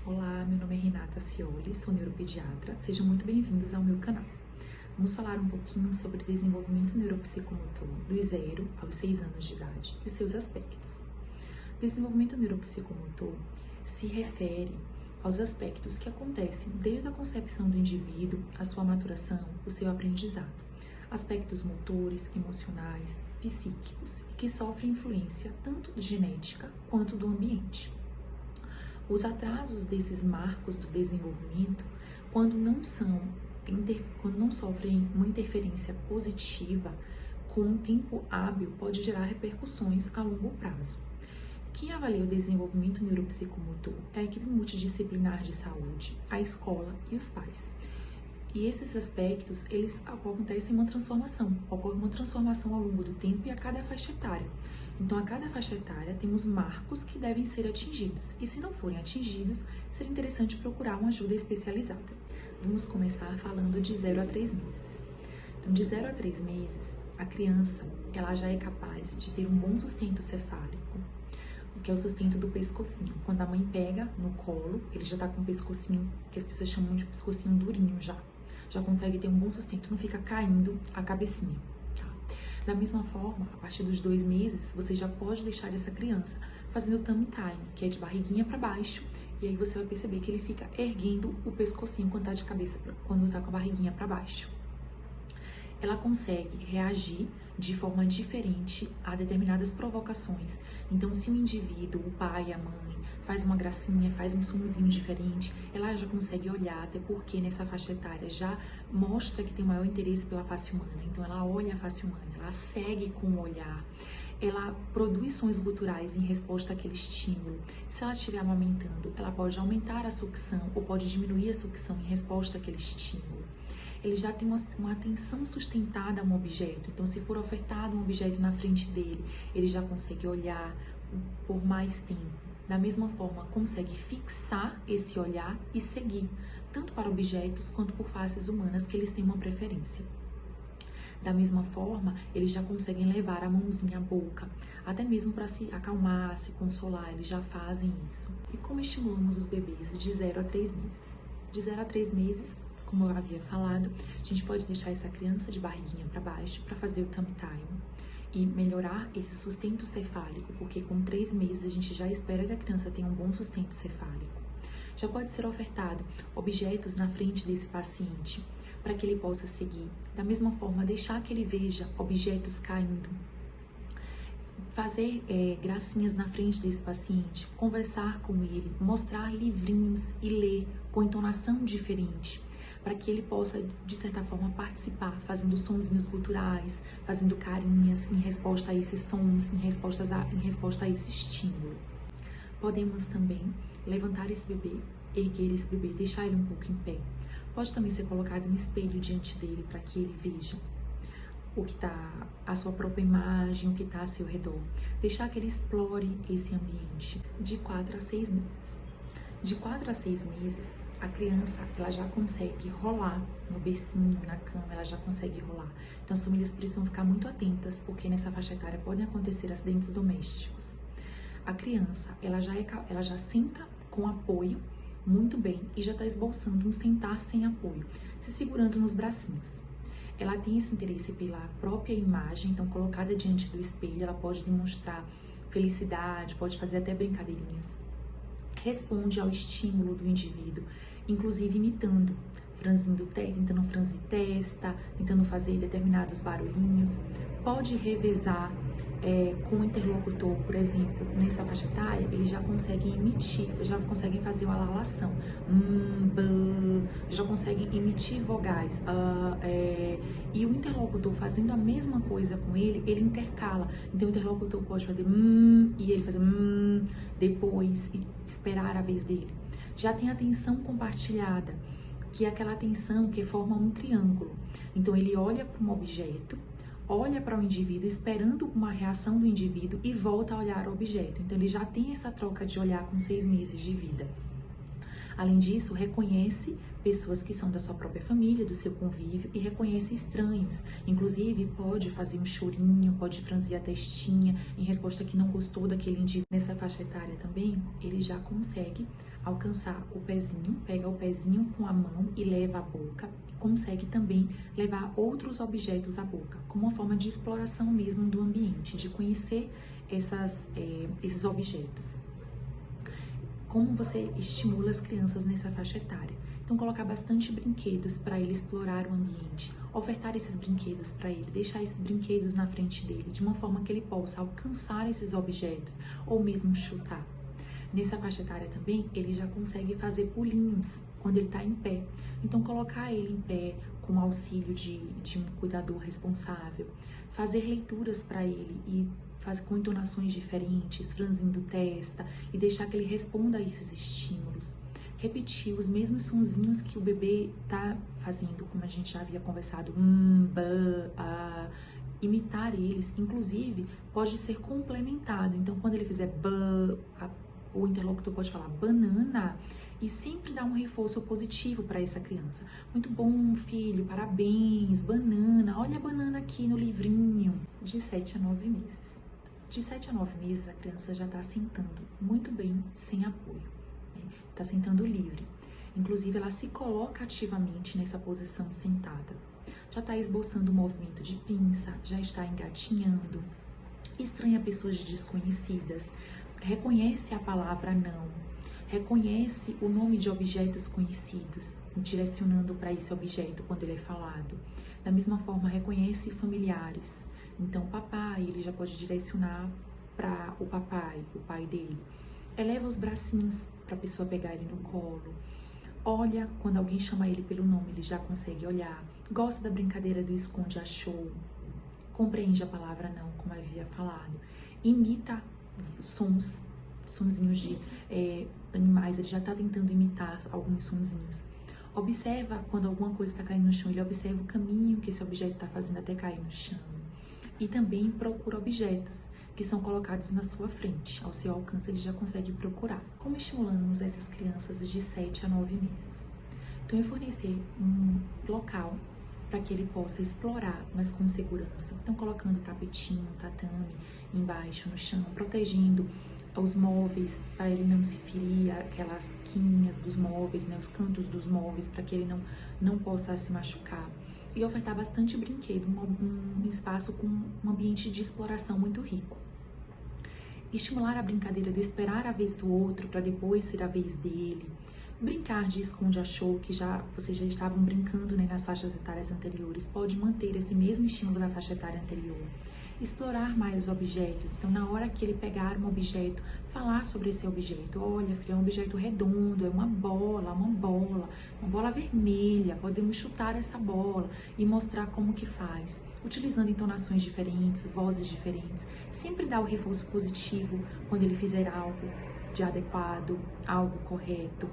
Olá, meu nome é Renata Cioli, sou neuropediatra. Sejam muito bem-vindos ao meu canal. Vamos falar um pouquinho sobre o desenvolvimento neuropsicomotor dos 0 aos 6 anos de idade e os seus aspectos. O desenvolvimento neuropsicomotor se refere aos aspectos que acontecem desde a concepção do indivíduo, a sua maturação, o seu aprendizado. Aspectos motores, emocionais, psíquicos e que sofrem influência tanto genética quanto do ambiente. Os atrasos desses marcos do desenvolvimento, quando não sofrem uma interferência positiva, com um tempo hábil, pode gerar repercussões a longo prazo. Quem avalia o desenvolvimento neuropsicomotor é a equipe multidisciplinar de saúde, a escola e os pais. E esses aspectos, eles acontecem uma transformação, ocorre uma transformação ao longo do tempo e a cada faixa etária. Então, a cada faixa etária, temos marcos que devem ser atingidos. E se não forem atingidos, seria interessante procurar uma ajuda especializada. Vamos começar falando de 0 a 3 meses. Então, de 0 a 3 meses, a criança, ela já é capaz de ter um bom sustento cefálico, o que é o sustento do pescocinho. Quando a mãe pega no colo, ele já tá com o pescocinho, que as pessoas chamam de pescocinho durinho já consegue ter um bom sustento, não fica caindo a cabecinha. Da mesma forma, a partir dos 2 meses, você já pode deixar essa criança fazendo tummy time, que é de barriguinha para baixo, e aí você vai perceber que ele fica erguendo o pescocinho quando tá com a barriguinha para baixo. Ela consegue reagir de forma diferente a determinadas provocações. Então, se o indivíduo, o pai, a mãe, faz uma gracinha, faz um sonzinho diferente, ela já consegue olhar, até porque nessa faixa etária já mostra que tem maior interesse pela face humana. Então, ela olha a face humana, ela segue com o olhar, ela produz sons guturais em resposta àquele estímulo. Se ela estiver amamentando, ela pode aumentar a sucção ou pode diminuir a sucção em resposta àquele estímulo. Ele já tem uma atenção sustentada a um objeto. Então, se for ofertado um objeto na frente dele, ele já consegue olhar por mais tempo. Da mesma forma, consegue fixar esse olhar e seguir, tanto para objetos quanto por faces humanas que eles têm uma preferência. Da mesma forma, eles já conseguem levar a mãozinha à boca, até mesmo para se acalmar, se consolar, eles já fazem isso. E como estimulamos os bebês de 0 a 3 meses? De 0 a 3 meses, como eu havia falado, a gente pode deixar essa criança de barriguinha para baixo para fazer o tummy time e melhorar esse sustento cefálico, porque com 3 meses a gente já espera que a criança tenha um bom sustento cefálico. Já pode ser ofertado objetos na frente desse paciente para que ele possa seguir. Da mesma forma, deixar que ele veja objetos caindo. Fazer gracinhas na frente desse paciente, conversar com ele, mostrar livrinhos e ler com entonação diferente, para que ele possa, de certa forma, participar, fazendo sonzinhos guturais, fazendo carinhas em resposta a esses sons, em resposta a esse estímulo. Podemos também levantar esse bebê, erguer esse bebê, deixar ele um pouco em pé. Pode também ser colocado um espelho diante dele para que ele veja o que está, a sua própria imagem, o que está a seu redor. Deixar que ele explore esse ambiente. De 4 a 6 meses. De 4 a 6 meses, a criança, ela já consegue rolar no bercinho, na cama, ela já consegue rolar. Então, as famílias precisam ficar muito atentas, porque nessa faixa etária podem acontecer acidentes domésticos. A criança, ela já senta com apoio muito bem e já está esboçando um sentar sem apoio, se segurando nos bracinhos. Ela tem esse interesse pela própria imagem, então, colocada diante do espelho, ela pode demonstrar felicidade, pode fazer até brincadeirinhas. Responde ao estímulo do indivíduo, inclusive imitando, tentando franzir testa, tentando fazer determinados barulhinhos. Pode revezar com o interlocutor, por exemplo, nessa faixa etária, eles já conseguem emitir, já conseguem fazer uma alalação, já conseguem emitir vogais, e o interlocutor fazendo a mesma coisa com ele intercala. Então o interlocutor pode fazer e ele fazer depois e esperar a vez dele. Já tem atenção compartilhada, que é aquela atenção que forma um triângulo. Então ele olha para um objeto, olha para o indivíduo esperando uma reação do indivíduo e volta a olhar o objeto. Então ele já tem essa troca de olhar com 6 meses de vida. Além disso, reconhece pessoas que são da sua própria família, do seu convívio, e reconhece estranhos. Inclusive, pode fazer um chorinho, pode franzir a testinha em resposta que não gostou daquele indivíduo. Nessa faixa etária também, ele já consegue alcançar o pezinho, pega o pezinho com a mão e leva à boca, e consegue também levar outros objetos à boca, como uma forma de exploração mesmo do ambiente, de conhecer esses objetos. Como você estimula as crianças nessa faixa etária? Então, colocar bastante brinquedos para ele explorar o ambiente, ofertar esses brinquedos para ele, deixar esses brinquedos na frente dele, de uma forma que ele possa alcançar esses objetos ou mesmo chutar. Nessa faixa etária também, ele já consegue fazer pulinhos quando ele está em pé. Então, colocar ele em pé com o auxílio de um cuidador responsável, fazer leituras para ele e fazer com entonações diferentes, franzindo testa e deixar que ele responda a esses estímulos. Repetir os mesmos sonzinhos que o bebê está fazendo, como a gente já havia conversado, imitar eles, inclusive pode ser complementado. Então, quando ele fizer o interlocutor pode falar banana e sempre dar um reforço positivo para essa criança. Muito bom, filho, parabéns, banana, olha a banana aqui no livrinho. De 7 a 9 meses. De 7 a 9 meses, a criança já está sentando muito bem, sem apoio. Está sentando livre. Inclusive, ela se coloca ativamente nessa posição sentada. Já está esboçando o movimento de pinça, já está engatinhando, estranha pessoas desconhecidas, reconhece a palavra não, reconhece o nome de objetos conhecidos, direcionando para esse objeto quando ele é falado. Da mesma forma, reconhece familiares. Então, papai, ele já pode direcionar para o pai dele. Eleva os bracinhos para a pessoa pegar ele no colo. Olha, quando alguém chama ele pelo nome, ele já consegue olhar. Gosta da brincadeira do esconde-achou. Compreende a palavra não, como havia falado. Imita sonzinhos de animais, ele já está tentando imitar alguns sonzinhos. Observa quando alguma coisa está caindo no chão, ele observa o caminho que esse objeto está fazendo até cair no chão. E também procura objetos que são colocados na sua frente. Ao seu alcance, ele já consegue procurar. Como estimulamos essas crianças de 7 a 9 meses? Então, é fornecer um local para que ele possa explorar, mas com segurança. Então, colocando tapetinho, tatame embaixo no chão, protegendo os móveis para ele não se ferir, aquelas quinhas dos móveis, né, os cantos dos móveis, para que ele não possa se machucar. E ofertar bastante brinquedo, um espaço com um ambiente de exploração muito rico. Estimular a brincadeira de esperar a vez do outro para depois ser a vez dele. Brincar de esconde-achou, que vocês já estavam brincando, né, nas faixas etárias anteriores, pode manter esse mesmo estímulo da faixa etária anterior. Explorar mais os objetos, então na hora que ele pegar um objeto, falar sobre esse objeto. Olha, filho, é um objeto redondo, é uma bola vermelha, podemos chutar essa bola e mostrar como que faz. Utilizando entonações diferentes, vozes diferentes, sempre dá o reforço positivo quando ele fizer algo de adequado, algo correto.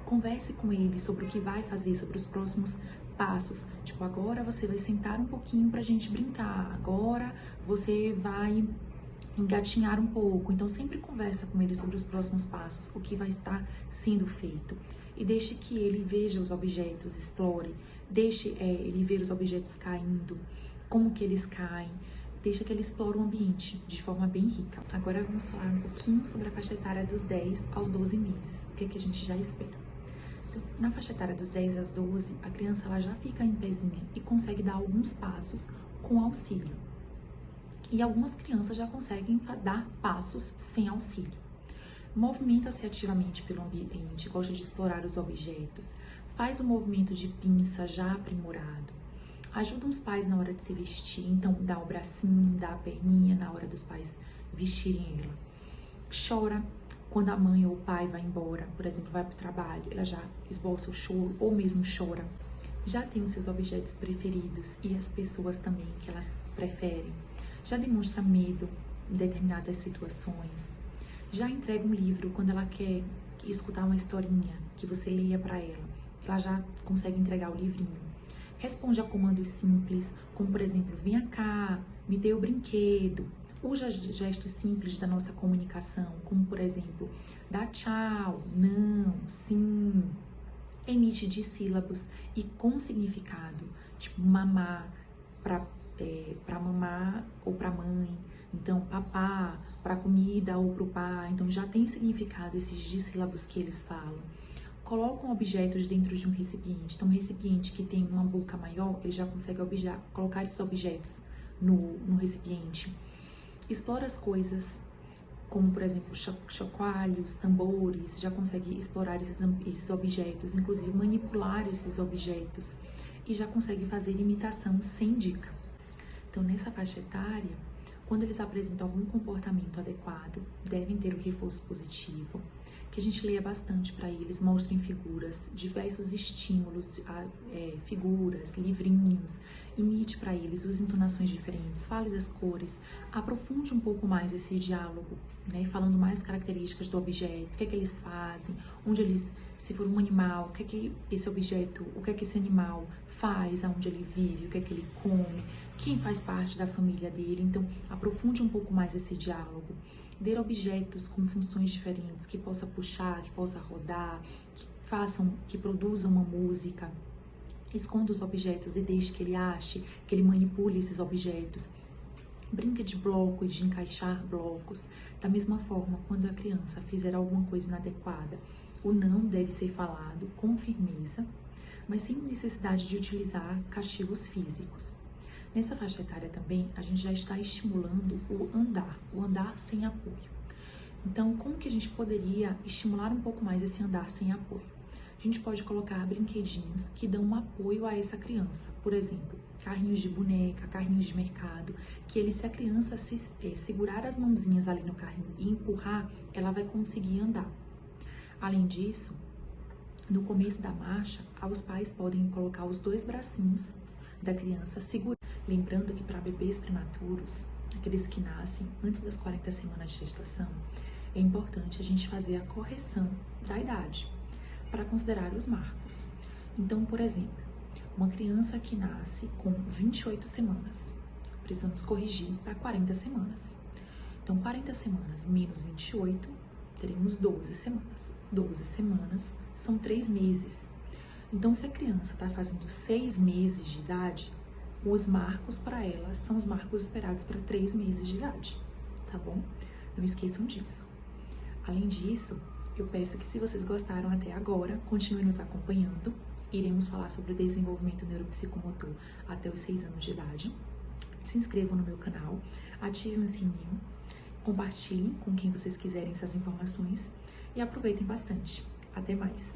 Converse com ele sobre o que vai fazer, sobre os próximos passos. Tipo, agora você vai sentar um pouquinho pra gente brincar, agora você vai engatinhar um pouco. Então, sempre conversa com ele sobre os próximos passos, o que vai estar sendo feito. E deixe que ele veja os objetos, explore, deixe ele ver os objetos caindo, como que eles caem, deixa que ele explore o ambiente de forma bem rica. Agora vamos falar um pouquinho sobre a faixa etária dos 10 aos 12 meses, o que é que a gente já espera. Então, na faixa etária dos 10 aos 12, a criança ela já fica em pezinha e consegue dar alguns passos com auxílio. E algumas crianças já conseguem dar passos sem auxílio. Movimenta-se ativamente pelo ambiente, gosta de explorar os objetos, faz o movimento de pinça já aprimorado. Ajuda os pais na hora de se vestir, então dá o bracinho, dá a perninha na hora dos pais vestirem ela. Chora quando a mãe ou o pai vai embora, por exemplo, vai para o trabalho, ela já esboça o choro ou mesmo chora. Já tem os seus objetos preferidos e as pessoas também que elas preferem. Já demonstra medo em determinadas situações. Já entrega um livro quando ela quer escutar uma historinha que você leia para ela. Ela já consegue entregar o livrinho. Responde a comandos simples, como por exemplo, venha cá, me dê o brinquedo. Usa gestos simples da nossa comunicação, como por exemplo, dá tchau, não, sim. emite dissílabos e com significado, tipo mamar para mamar ou para mãe, então papá para comida ou para o pai, então já tem significado esses dissílabos que eles falam. Colocam objetos dentro de um recipiente, então um recipiente que tem uma boca maior, ele já consegue colocar esses objetos no recipiente. Explora as coisas, como por exemplo chocalhos, tambores, já consegue explorar esses objetos, inclusive manipular esses objetos e já consegue fazer imitação sem dica. Então nessa faixa etária, quando eles apresentam algum comportamento adequado, devem ter o reforço positivo, que a gente leia bastante para eles, mostrem figuras, diversos estímulos, figuras, livrinhos, imite para eles, use entonações diferentes, fale das cores, aprofunde um pouco mais esse diálogo, né, falando mais características do objeto, o que é que eles fazem, onde eles, se for um animal, o que é que esse objeto, o que é que esse animal faz, aonde ele vive, o que é que ele come, quem faz parte da família dele. Então, aprofunde um pouco mais esse diálogo. Dê objetos com funções diferentes, que possa puxar, que possa rodar, que produzam uma música. Esconda os objetos e deixe que ele ache, que ele manipule esses objetos. Brinca de bloco e de encaixar blocos. Da mesma forma, quando a criança fizer alguma coisa inadequada, o não deve ser falado com firmeza, mas sem necessidade de utilizar castigos físicos. Nessa faixa etária também, a gente já está estimulando o andar sem apoio. Então, como que a gente poderia estimular um pouco mais esse andar sem apoio? A gente pode colocar brinquedinhos que dão um apoio a essa criança. Por exemplo, carrinhos de boneca, carrinhos de mercado, que se a criança segurar as mãozinhas ali no carrinho e empurrar, ela vai conseguir andar. Além disso, no começo da marcha, os pais podem colocar os 2 bracinhos da criança segurando. Lembrando que para bebês prematuros, aqueles que nascem antes das 40 semanas de gestação, é importante a gente fazer a correção da idade para considerar os marcos. Então, por exemplo, uma criança que nasce com 28 semanas, precisamos corrigir para 40 semanas. Então, 40 semanas menos 28, teremos 12 semanas. 12 semanas são 3 meses. Então, se a criança está fazendo 6 meses de idade, os marcos para ela são os marcos esperados para 3 meses de idade, tá bom? Não esqueçam disso. Além disso, eu peço que, se vocês gostaram até agora, continuem nos acompanhando. Iremos falar sobre o desenvolvimento neuropsicomotor até os 6 anos de idade. Se inscrevam no meu canal, ativem o sininho, compartilhem com quem vocês quiserem essas informações e aproveitem bastante. Até mais!